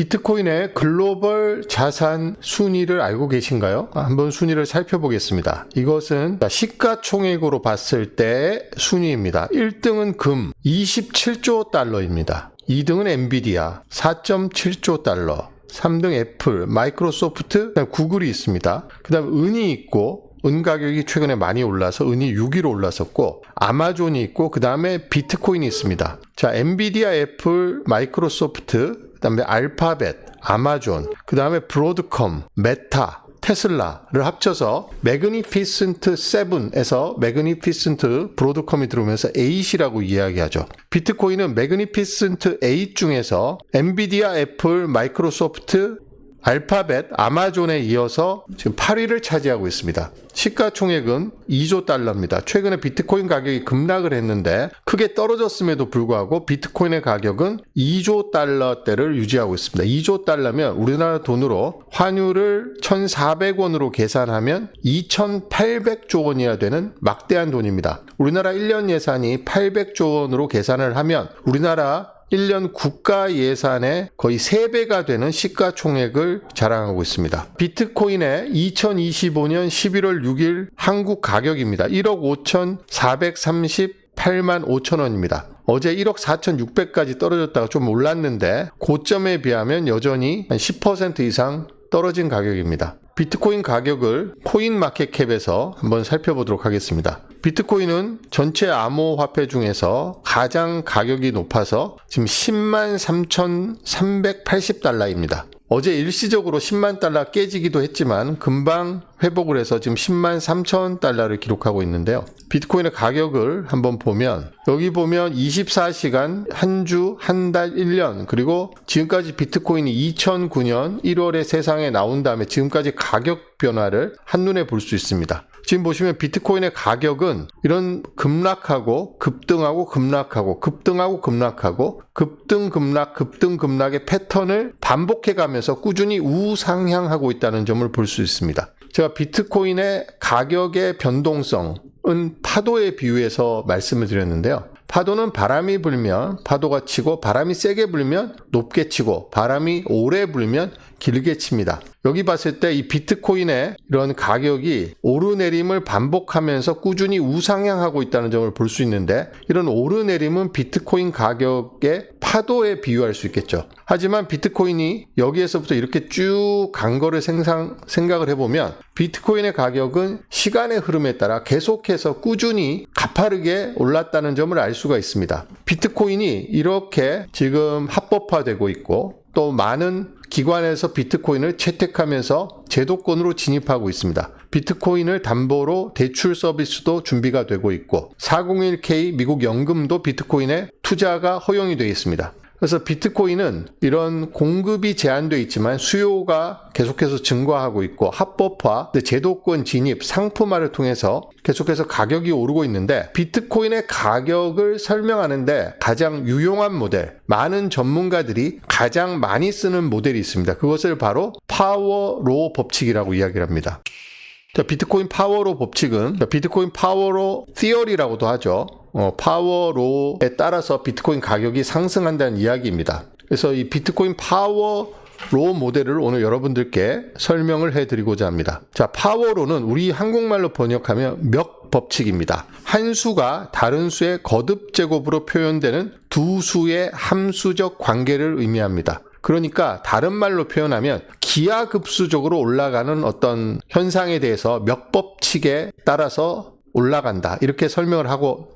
비트코인의 글로벌 자산 순위를 알고 계신가요? 한번 순위를 살펴보겠습니다. 이것은 시가총액으로 봤을 때 순위입니다. 1등은 금 27조 달러입니다. 2등은 엔비디아 4.7조 달러, 3등 애플, 마이크로소프트, 그다음 구글이 있습니다. 그 다음 은이 있고, 은 가격이 최근에 많이 올라서 은이 6위로 올랐었고, 아마존이 있고, 그 다음에 비트코인이 있습니다. 자, 엔비디아, 애플, 마이크로소프트, 그 다음에 알파벳, 아마존, 그 다음에 브로드컴, 메타, 테슬라를 합쳐서 매그니피센트 7에서 매그니피센트 브로드컴이 들어오면서 8이라고 이야기하죠. 비트코인은 매그니피센트 8 중에서 엔비디아, 애플, 마이크로소프트, 알파벳, 아마존에 이어서 지금 8위를 차지하고 있습니다. 시가총액은 2조 달러입니다. 최근에 비트코인 가격이 급락을 했는데 크게 떨어졌음에도 불구하고 비트코인의 가격은 2조 달러대를 유지하고 있습니다. 2조 달러면 우리나라 돈으로 환율을 1,400원으로 계산하면 2,800조 원이나 되는 막대한 돈입니다. 우리나라 1년 예산이 800조 원으로 계산을 하면 우리나라 1년 국가 예산의 거의 3배가 되는 시가총액을 자랑하고 있습니다. 비트코인의 2025년 11월 6일 한국 가격입니다. 1억 5,438만 5천 원입니다. 어제 1억 4,600까지 떨어졌다가 좀 올랐는데 고점에 비하면 여전히 한 10% 이상 떨어진 가격입니다. 비트코인 가격을 코인마켓캡에서 한번 살펴보도록 하겠습니다. 비트코인은 전체 암호화폐 중에서 가장 가격이 높아서 지금 103,380달러입니다. 어제 일시적으로 10만 달러 깨지기도 했지만 금방 회복을 해서 지금 10만 3천 달러를 기록하고 있는데요. 비트코인의 가격을 한번 보면 여기 보면 24시간, 한 주, 한 달, 1년 그리고 지금까지 비트코인이 2009년 1월에 세상에 나온 다음에 지금까지 가격 변화를 한눈에 볼 수 있습니다. 지금 보시면 비트코인의 가격은 이런 급락하고 급등하고 급락하고 급등하고 급락하고 급등 급락 급등 급락의 패턴을 반복해 가면서 꾸준히 우상향하고 있다는 점을 볼 수 있습니다. 제가 비트코인의 가격의 변동성은 파도에 비유해서 말씀을 드렸는데요. 파도는 바람이 불면 파도가 치고 바람이 세게 불면 높게 치고 바람이 오래 불면 길게 칩니다. 여기 봤을 때 이 비트코인의 이런 가격이 오르내림을 반복하면서 꾸준히 우상향하고 있다는 점을 볼 수 있는데 이런 오르내림은 비트코인 가격의 파도에 비유할 수 있겠죠. 하지만 비트코인이 여기에서부터 이렇게 쭉 간 거를 생각을 해보면 비트코인의 가격은 시간의 흐름에 따라 계속해서 꾸준히 가파르게 올랐다는 점을 알 수가 있습니다. 비트코인이 이렇게 지금 합법화되고 있고 또 많은 기관에서 비트코인을 채택하면서 제도권으로 진입하고 있습니다. 비트코인을 담보로 대출 서비스도 준비가 되고 있고 401k 미국 연금도 비트코인에 투자가 허용이 되어 있습니다. 그래서 비트코인은 이런 공급이 제한되어 있지만 수요가 계속해서 증가하고 있고 합법화, 제도권 진입, 상품화를 통해서 계속해서 가격이 오르고 있는데 비트코인의 가격을 설명하는데 가장 유용한 모델, 많은 전문가들이 가장 많이 쓰는 모델이 있습니다. 그것을 바로 파워로 법칙이라고 이야기를 합니다. 자, 비트코인 파워로 법칙은 비트코인 파워로 티어리라고도 하죠. 파워로에 따라서 비트코인 가격이 상승한다는 이야기입니다. 그래서 이 비트코인 파워로 모델을 오늘 여러분들께 설명을 해드리고자 합니다. 자, 파워로는 우리 한국말로 번역하면 몇 법칙입니다. 한 수가 다른 수의 거듭 제곱으로 표현되는 두 수의 함수적 관계를 의미합니다. 그러니까 다른 말로 표현하면 기하급수적으로 올라가는 어떤 현상에 대해서 몇 법칙에 따라서 올라간다. 이렇게 설명을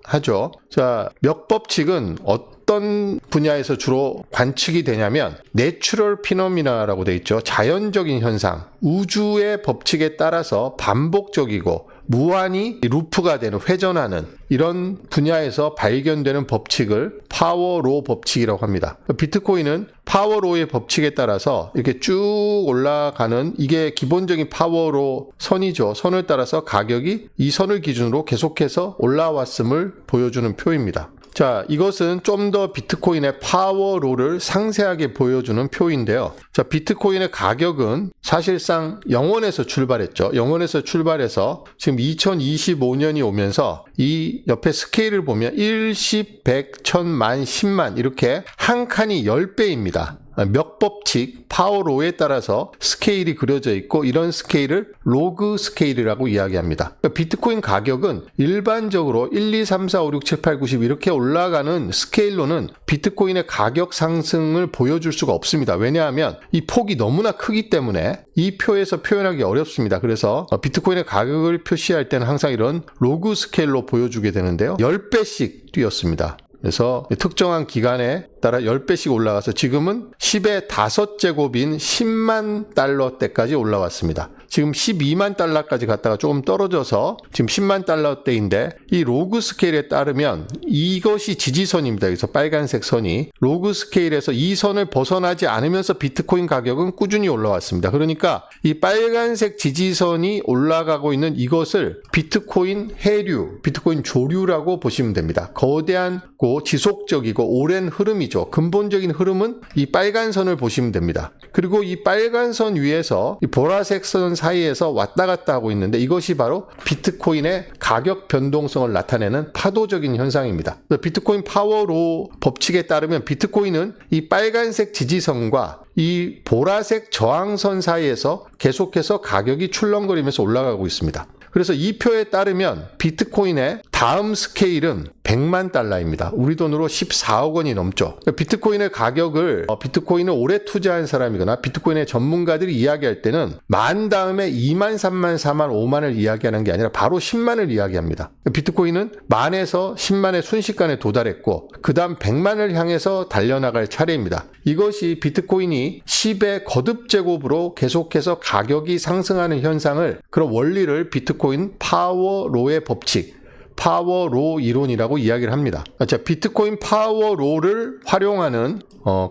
하죠. 자, 몇 법칙은 어떤 분야에서 주로 관측이 되냐면 내추럴 피노미나라고 되어 있죠. 자연적인 현상, 우주의 법칙에 따라서 반복적이고 무한히 루프가 되는 회전하는 이런 분야에서 발견되는 법칙을 파워로 법칙이라고 합니다. 비트코인은 파워로의 법칙에 따라서 이렇게 쭉 올라가는 이게 기본적인 파워로 선이죠. 선을 따라서 가격이 이 선을 기준으로 계속해서 올라왔음을 보여주는 표입니다. 자, 이것은 좀 더 비트코인의 파워로를 상세하게 보여주는 표인데요. 자, 비트코인의 가격은 사실상 0원에서 출발했죠. 0원에서 출발해서 지금 2025년이 오면서 이 옆에 스케일을 보면 1, 10, 100, 1000만, 10만 이렇게 한 칸이 10배입니다. 몇 법칙, 파워로에 따라서 스케일이 그려져 있고 이런 스케일을 로그 스케일이라고 이야기합니다. 그러니까 비트코인 가격은 일반적으로 1, 2, 3, 4, 5, 6, 7, 8, 90 이렇게 올라가는 스케일로는 비트코인의 가격 상승을 보여줄 수가 없습니다. 왜냐하면 이 폭이 너무나 크기 때문에 이 표에서 표현하기 어렵습니다. 그래서 비트코인의 가격을 표시할 때는 항상 이런 로그 스케일로 보여주게 되는데요. 10배씩 뛰었습니다. 그래서 특정한 기간에 따라 10배씩 올라가서 지금은 10의 5제곱인 10만 달러대까지 올라왔습니다. 지금 12만 달러까지 갔다가 조금 떨어져서 지금 10만 달러대인데 이 로그 스케일에 따르면 이것이 지지선입니다. 그래서 빨간색 선이 로그 스케일에서 이 선을 벗어나지 않으면서 비트코인 가격은 꾸준히 올라왔습니다. 그러니까 이 빨간색 지지선이 올라가고 있는 이것을 비트코인 해류, 비트코인 조류라고 보시면 됩니다. 거대하고 지속적이고 오랜 흐름이죠. 근본적인 흐름은 이 빨간 선을 보시면 됩니다. 그리고 이 빨간 선 위에서 이 보라색 선 사이에서 왔다 갔다 하고 있는데 이것이 바로 비트코인의 가격 변동성을 나타내는 파도적인 현상입니다. 비트코인 파워로 법칙에 따르면 비트코인은 이 빨간색 지지선과 이 보라색 저항선 사이에서 계속해서 가격이 출렁거리면서 올라가고 있습니다. 그래서 이 표에 따르면 비트코인의 다음 스케일은 100만 달러입니다. 우리 돈으로 14억 원이 넘죠. 비트코인의 가격을 비트코인을 오래 투자한 사람이거나 비트코인의 전문가들이 이야기할 때는 만 다음에 2만, 3만, 4만, 5만을 이야기하는 게 아니라 바로 10만을 이야기합니다. 비트코인은 만에서 10만에 순식간에 도달했고 그 다음 100만을 향해서 달려나갈 차례입니다. 이것이 비트코인이 10의 거듭 제곱으로 계속해서 가격이 상승하는 현상을 그런 원리를 비트코인 파워로의 법칙 파워로 이론이라고 이야기를 합니다. 자, 비트코인 파워로를 활용하는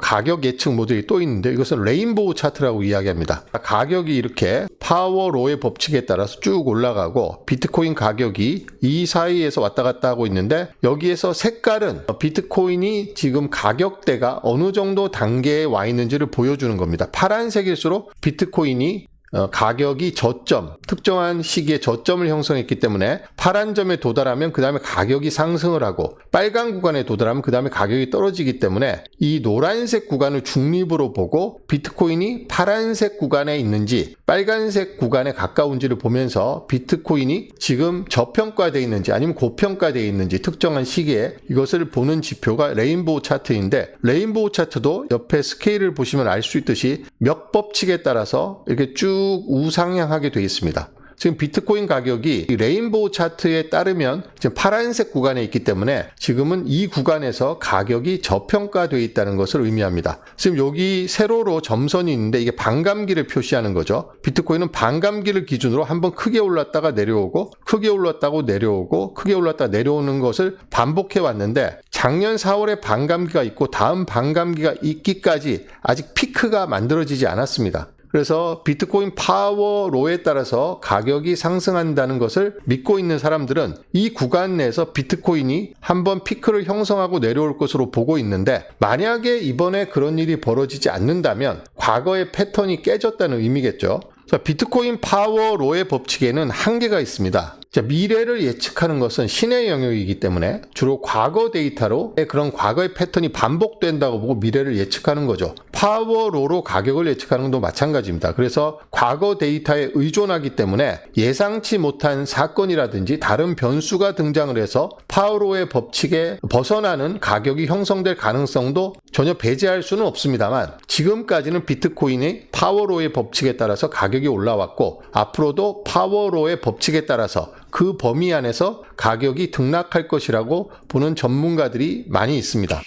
가격 예측 모델이 또 있는데 이것은 레인보우 차트라고 이야기합니다. 가격이 이렇게 파워로의 법칙에 따라서 쭉 올라가고 비트코인 가격이 이 사이에서 왔다 갔다 하고 있는데 여기에서 색깔은 비트코인이 지금 가격대가 어느 정도 단계에 와 있는지를 보여주는 겁니다. 파란색일수록 비트코인이 가격이 저점, 특정한 시기에 저점을 형성했기 때문에 파란 점에 도달하면 그 다음에 가격이 상승을 하고 빨간 구간에 도달하면 그 다음에 가격이 떨어지기 때문에 이 노란색 구간을 중립으로 보고 비트코인이 파란색 구간에 있는지 빨간색 구간에 가까운지를 보면서 비트코인이 지금 저평가되어 있는지 아니면 고평가되어 있는지 특정한 시기에 이것을 보는 지표가 레인보우 차트인데 레인보우 차트도 옆에 스케일을 보시면 알 수 있듯이 몇 법칙에 따라서 이렇게 쭉 우상향하게 되어 있습니다. 지금 비트코인 가격이 레인보우 차트에 따르면 지금 파란색 구간에 있기 때문에 지금은 이 구간에서 가격이 저평가되어 있다는 것을 의미합니다. 지금 여기 세로로 점선이 있는데 이게 반감기를 표시하는 거죠. 비트코인은 반감기를 기준으로 한번 크게 올랐다가 내려오고 크게 올랐다고 내려오고 크게 올랐다 내려오는 것을 반복해 왔는데 작년 4월에 반감기가 있고 다음 반감기가 있기까지 아직 피크가 만들어지지 않았습니다. 그래서 비트코인 파워로에 따라서 가격이 상승한다는 것을 믿고 있는 사람들은 이 구간 내에서 비트코인이 한번 피크를 형성하고 내려올 것으로 보고 있는데 만약에 이번에 그런 일이 벌어지지 않는다면 과거의 패턴이 깨졌다는 의미겠죠. 자, 비트코인 파워로의 법칙에는 한계가 있습니다. 자, 미래를 예측하는 것은 신의 영역이기 때문에 주로 과거 데이터로 그런 과거의 패턴이 반복된다고 보고 미래를 예측하는 거죠. 파워로로 가격을 예측하는 것도 마찬가지입니다. 그래서 과거 데이터에 의존하기 때문에 예상치 못한 사건이라든지 다른 변수가 등장을 해서 파워로의 법칙에 벗어나는 가격이 형성될 가능성도 전혀 배제할 수는 없습니다만 지금까지는 비트코인이 파워로의 법칙에 따라서 가격이 올라왔고 앞으로도 파워로의 법칙에 따라서 그 범위 안에서 가격이 등락할 것이라고 보는 전문가들이 많이 있습니다.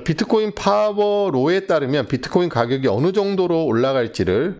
비트코인 파워로에 따르면 비트코인 가격이 어느 정도로 올라갈지를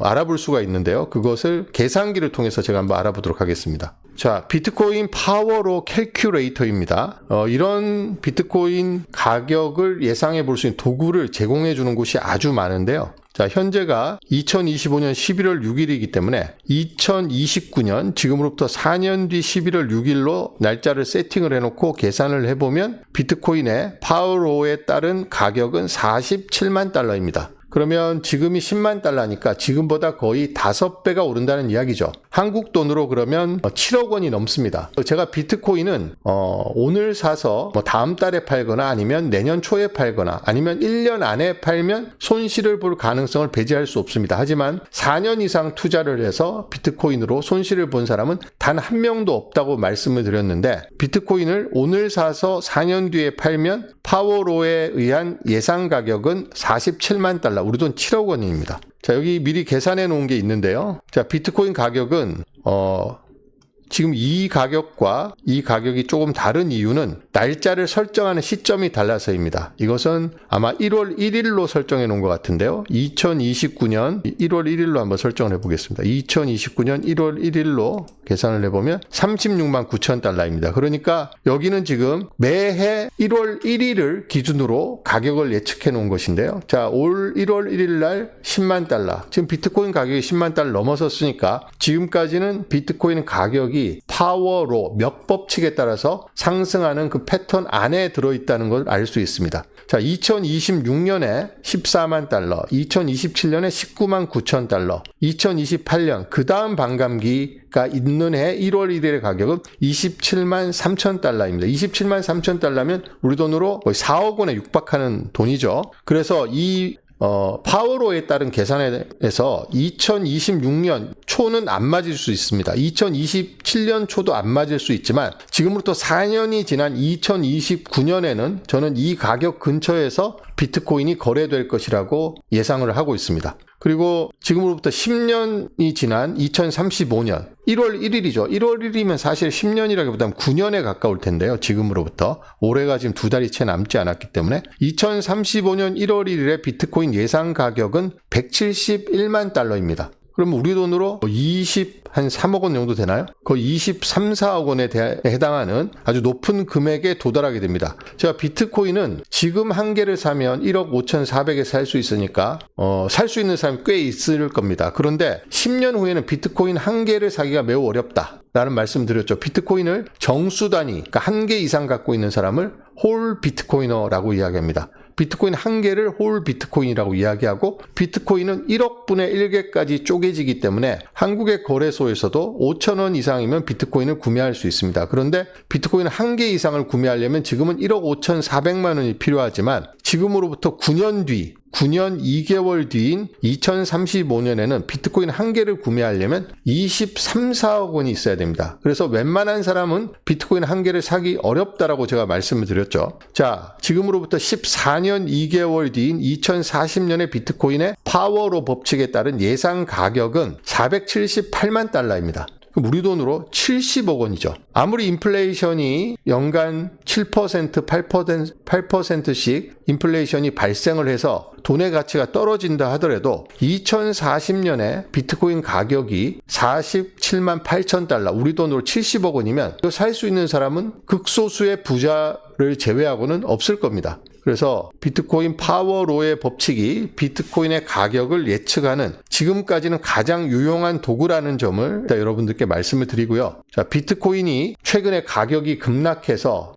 알아볼 수가 있는데요. 그것을 계산기를 통해서 제가 한번 알아보도록 하겠습니다. 자, 비트코인 파워로 캘큘레이터입니다. 이런 비트코인 가격을 예상해 볼 수 있는 도구를 제공해 주는 곳이 아주 많은데요. 자, 현재가 2025년 11월 6일이기 때문에 2029년 지금으로부터 4년 뒤 11월 6일로 날짜를 세팅을 해놓고 계산을 해보면 비트코인의 파워로에 따른 가격은 47만 달러입니다. 그러면 지금이 10만 달러니까 지금보다 거의 5배가 오른다는 이야기죠. 한국 돈으로 그러면 7억 원이 넘습니다. 제가 비트코인은 오늘 사서 다음 달에 팔거나 아니면 내년 초에 팔거나 아니면 1년 안에 팔면 손실을 볼 가능성을 배제할 수 없습니다. 하지만 4년 이상 투자를 해서 비트코인으로 손실을 본 사람은 단 한 명도 없다고 말씀을 드렸는데, 비트코인을 오늘 사서 4년 뒤에 팔면 파워로에 의한 예상 가격은 47만 달러, 우리 돈 7억 원입니다. 자, 여기 미리 계산해 놓은 게 있는데요. 자, 비트코인 가격은 지금 이 가격과 이 가격이 조금 다른 이유는 날짜를 설정하는 시점이 달라서입니다. 이것은 아마 1월 1일로 설정해 놓은 것 같은데요. 2029년 1월 1일로 한번 설정을 해보겠습니다. 2029년 1월 1일로 계산을 해보면 36만 9천 달러입니다. 그러니까 여기는 지금 매해 1월 1일을 기준으로 가격을 예측해 놓은 것인데요. 자, 올 1월 1일 날 10만 달러. 지금 비트코인 가격이 10만 달러 넘어섰으니까 지금까지는 비트코인 가격이 파워로 몇 법칙에 따라서 상승하는 그 패턴 안에 들어있다는 걸 알 수 있습니다. 자, 2026년에 14만 달러, 2027년에 19만 9천 달러, 2028년 그 다음 반감기가 있는 해 1월 1일의 가격은 27만 3천 달러입니다. 27만 3천 달러면 우리 돈으로 거의 4억 원에 육박하는 돈이죠. 그래서 이 파워로에 따른 계산에서 2026년 초는 안 맞을 수 있습니다. 2027년 초도 안 맞을 수 있지만 지금부터 4년이 지난 2029년에는 저는 이 가격 근처에서 비트코인이 거래될 것이라고 예상을 하고 있습니다. 그리고 지금으로부터 10년이 지난 2035년 1월 1일이죠. 1월 1일이면 사실 10년이라기보다는 9년에 가까울 텐데요. 지금으로부터. 올해가 지금 2달이 채 남지 않았기 때문에 2035년 1월 1일에 비트코인 예상 가격은 171만 달러입니다. 그럼 우리 돈으로 한 3억 원 정도 되나요? 거의 23, 4억 원에 해당하는 아주 높은 금액에 도달하게 됩니다. 제가 비트코인은 지금 한 개를 사면 1억 5,400에 살 수 있으니까 살 수 있는 사람이 꽤 있을 겁니다. 그런데 10년 후에는 비트코인 한 개를 사기가 매우 어렵다 라는 말씀 드렸죠. 비트코인을 정수 단위, 그러니까 한 개 이상 갖고 있는 사람을 홀 비트코이너라고 이야기합니다. 비트코인 한 개를 홀 비트코인이라고 이야기하고, 비트코인은 1억 분의 1개까지 쪼개지기 때문에 한국의 거래소에서도 5,000원 이상이면 비트코인을 구매할 수 있습니다. 그런데 비트코인 한 개 이상을 구매하려면 지금은 1억 5,400만 원이 필요하지만 지금으로부터 9년 2개월 뒤인 2035년에는 비트코인 한 개를 구매하려면 23, 4억 원이 있어야 됩니다. 그래서 웬만한 사람은 비트코인 한 개를 사기 어렵다라고 제가 말씀을 드렸죠. 자, 지금으로부터 14년 2개월 뒤인 2040년의 비트코인의 파워로 법칙에 따른 예상 가격은 478만 달러입니다. 우리 돈으로 70억 원이죠. 아무리 인플레이션이 연간 7%, 8%씩 인플레이션이 발생을 해서 돈의 가치가 떨어진다 하더라도 2040년에 비트코인 가격이 47만 8천 달러, 우리 돈으로 70억 원이면 살 수 있는 사람은 극소수의 부자를 제외하고는 없을 겁니다. 그래서 비트코인 파워로의 법칙이 비트코인의 가격을 예측하는 지금까지는 가장 유용한 도구라는 점을 여러분들께 말씀을 드리고요. 자, 비트코인이 최근에 가격이 급락해서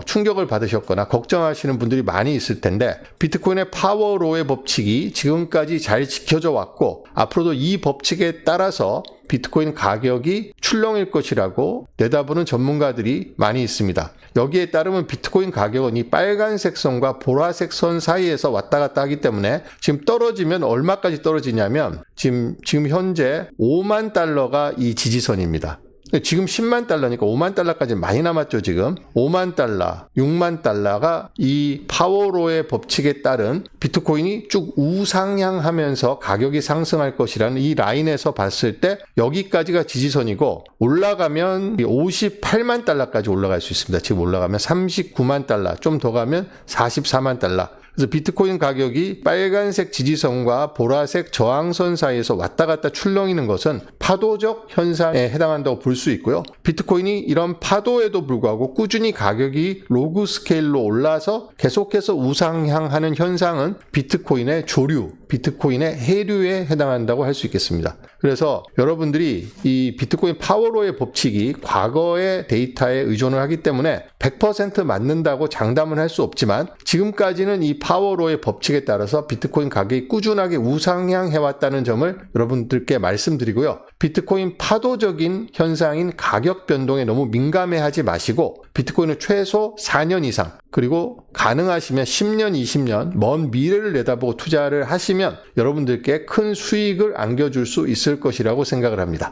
충격을 받으셨거나 걱정하시는 분들이 많이 있을 텐데, 비트코인의 파워로의 법칙이 지금까지 잘 지켜져 왔고 앞으로도 이 법칙에 따라서 비트코인 가격이 출렁일 것이라고 내다보는 전문가들이 많이 있습니다. 여기에 따르면 비트코인 가격은 이 빨간색 선과 보라색 선 사이에서 왔다 갔다 하기 때문에 지금 떨어지면 얼마까지 떨어지냐면 지금 현재 5만 달러가 이 지지선입니다. 지금 10만 달러니까 5만 달러까지 많이 남았죠. 지금 5만 달러, 6만 달러가 이 파워로의 법칙에 따른 비트코인이 쭉 우상향하면서 가격이 상승할 것이라는 이 라인에서 봤을 때 여기까지가 지지선이고, 올라가면 58만 달러까지 올라갈 수 있습니다. 지금 올라가면 39만 달러, 좀 더 가면 44만 달러. 그래서 비트코인 가격이 빨간색 지지선과 보라색 저항선 사이에서 왔다 갔다 출렁이는 것은 파도적 현상에 해당한다고 볼 수 있고요. 비트코인이 이런 파도에도 불구하고 꾸준히 가격이 로그 스케일로 올라서 계속해서 우상향하는 현상은 비트코인의 조류, 비트코인의 해류에 해당한다고 할 수 있겠습니다. 그래서 여러분들이 이 비트코인 파워로의 법칙이 과거의 데이터에 의존을 하기 때문에 100% 맞는다고 장담은 할 수 없지만 지금까지는 이 파워로의 법칙에 따라서 비트코인 가격이 꾸준하게 우상향해왔다는 점을 여러분들께 말씀드리고요. 비트코인 파도적인 현상인 가격 변동에 너무 민감해하지 마시고 비트코인은 최소 4년 이상 그리고 가능하시면 10년, 20년 먼 미래를 내다보고 투자를 하시면 여러분들께 큰 수익을 안겨줄 수 있을 것이라고 생각을 합니다.